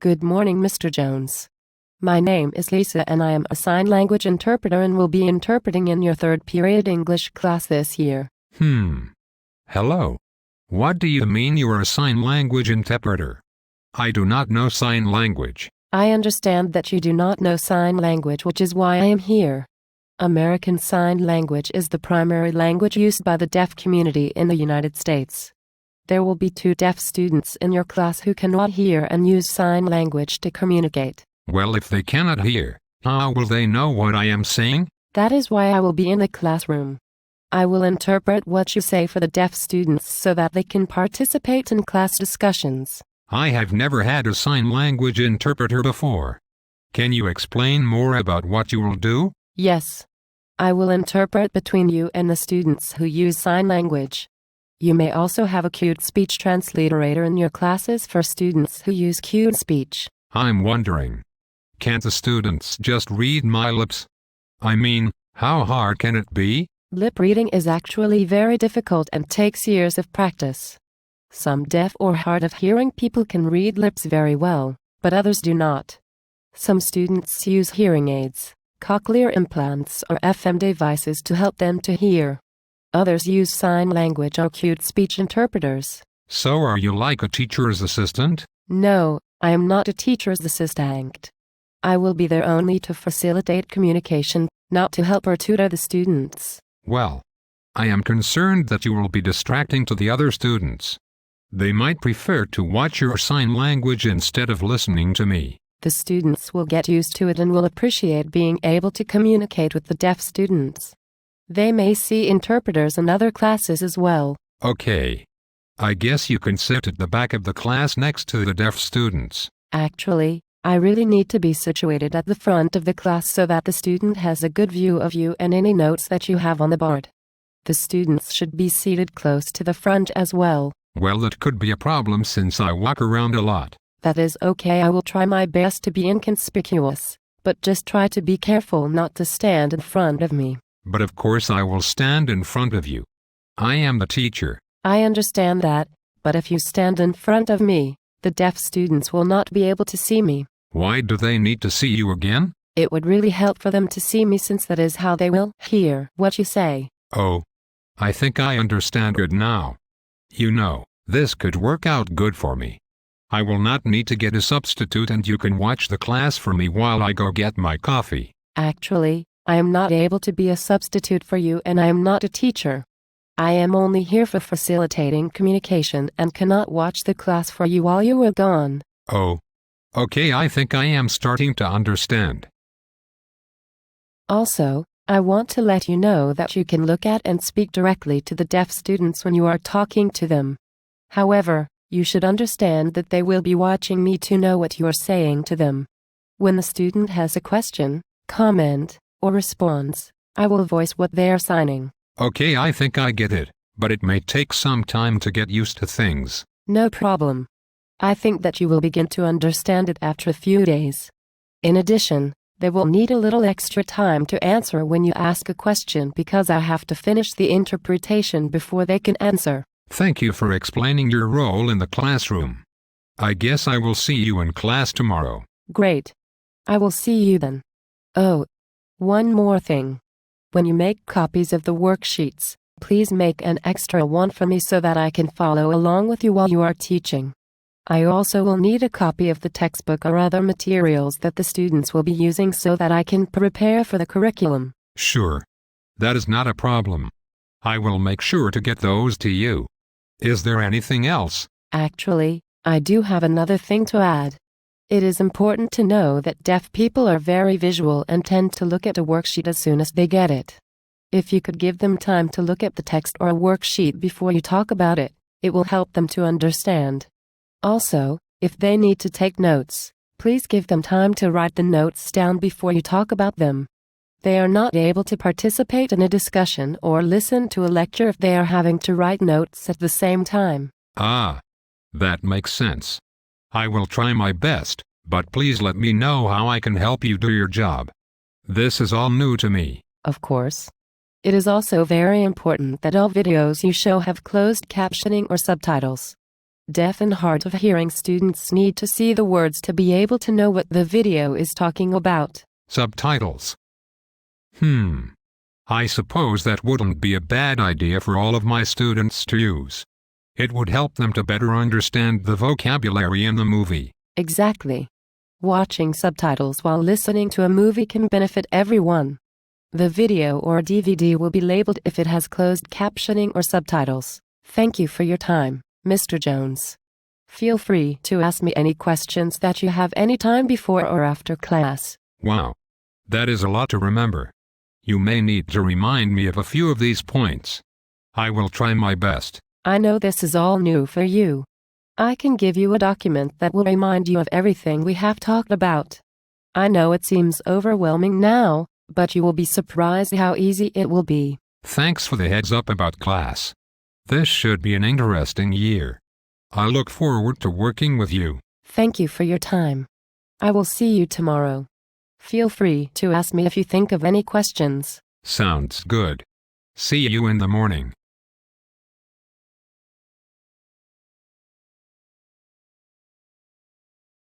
Good morning, Mr. Jones. My name is Lisa and I am a sign language interpreter and will be interpreting in your third period English class this year. Hello. What do you mean you are a sign language interpreter? I do not know sign language. I understand that you do not know sign language, which is why I am here. American Sign Language is the primary language used by the deaf community in the United States. There will be 2 deaf students in your class who cannot hear and use sign language to communicate. Well, if they cannot hear, how will they know what I am saying? That is why I will be in the classroom. I will interpret what you say for the deaf students so that they can participate in class discussions. I have never had a sign language interpreter before. Can you explain more about what you will do? Yes. I will interpret between you and the students who use sign language. You may also have a cued speech translator in your classes for students who use cued speech. I'm wondering, can't the students just read my lips? I mean, how hard can it be? Lip reading is actually very difficult and takes years of practice. Some deaf or hard of hearing people can read lips very well, but others do not. Some students use hearing aids, cochlear implants or FM devices to help them to hear. Others use sign language or cued speech interpreters. So are you like a teacher's assistant? No, I am not a teacher's assistant. I will be there only to facilitate communication, not to help or tutor the students. Well, I am concerned that you will be distracting to the other students. They might prefer to watch your sign language instead of listening to me. The students will get used to it and will appreciate being able to communicate with the deaf students. They may see interpreters in other classes as well. Okay. I guess you can sit at the back of the class next to the deaf students. Actually, I really need to be situated at the front of the class so that the student has a good view of you and any notes that you have on the board. The students should be seated close to the front as well. Well, that could be a problem since I walk around a lot. That is okay. I will try my best to be inconspicuous, but just try to be careful not to stand in front of me. But of course I will stand in front of you. I am the teacher. I understand that, but if you stand in front of me, the deaf students will not be able to see me. Why do they need to see you again? It would really help for them to see me since that is how they will hear what you say. Oh, I think I understand good now. You know, this could work out good for me. I will not need to get a substitute and you can watch the class for me while I go get my coffee. Actually, I am not able to be a substitute for you and I am not a teacher. I am only here for facilitating communication and cannot watch the class for you while you are gone. Oh, okay, I think I am starting to understand. Also, I want to let you know that you can look at and speak directly to the deaf students when you are talking to them. However, you should understand that they will be watching me to know what you are saying to them. When the student has a question, comment, or response, I will voice what they are signing. Okay, I think I get it, but it may take some time to get used to things. No problem. I think that you will begin to understand it after a few days. In addition, they will need a little extra time to answer when you ask a question because I have to finish the interpretation before they can answer. Thank you for explaining your role in the classroom. I guess I will see you in class tomorrow. Great. I will see you then. Oh, one more thing. When you make copies of the worksheets, please make an extra one for me so that I can follow along with you while you are teaching. I also will need a copy of the textbook or other materials that the students will be using so that I can prepare for the curriculum. Sure. That is not a problem. I will make sure to get those to you. Is there anything else? Actually, I do have another thing to add. It is important to know that deaf people are very visual and tend to look at a worksheet as soon as they get it. If you could give them time to look at the text or a worksheet before you talk about it, it will help them to understand. Also, if they need to take notes, please give them time to write the notes down before you talk about them. They are not able to participate in a discussion or listen to a lecture if they are having to write notes at the same time. Ah, that makes sense. I will try my best, but please let me know how I can help you do your job. This is all new to me. Of course. It is also very important that all videos you show have closed captioning or subtitles. Deaf and hard of hearing students need to see the words to be able to know what the video is talking about. Subtitles. I suppose that wouldn't be a bad idea for all of my students to use. It would help them to better understand the vocabulary in the movie. Exactly. Watching subtitles while listening to a movie can benefit everyone. The video or DVD will be labeled if it has closed captioning or subtitles. Thank you for your time, Mr. Jones. Feel free to ask me any questions that you have any time before or after class. Wow. That is a lot to remember. You may need to remind me of a few of these points. I will try my best. I know this is all new for you. I can give you a document that will remind you of everything we have talked about. I know it seems overwhelming now, but you will be surprised how easy it will be. Thanks for the heads up about class. This should be an interesting year. I look forward to working with you. Thank you for your time. I will see you tomorrow. Feel free to ask me if you think of any questions. Sounds good. See you in the morning.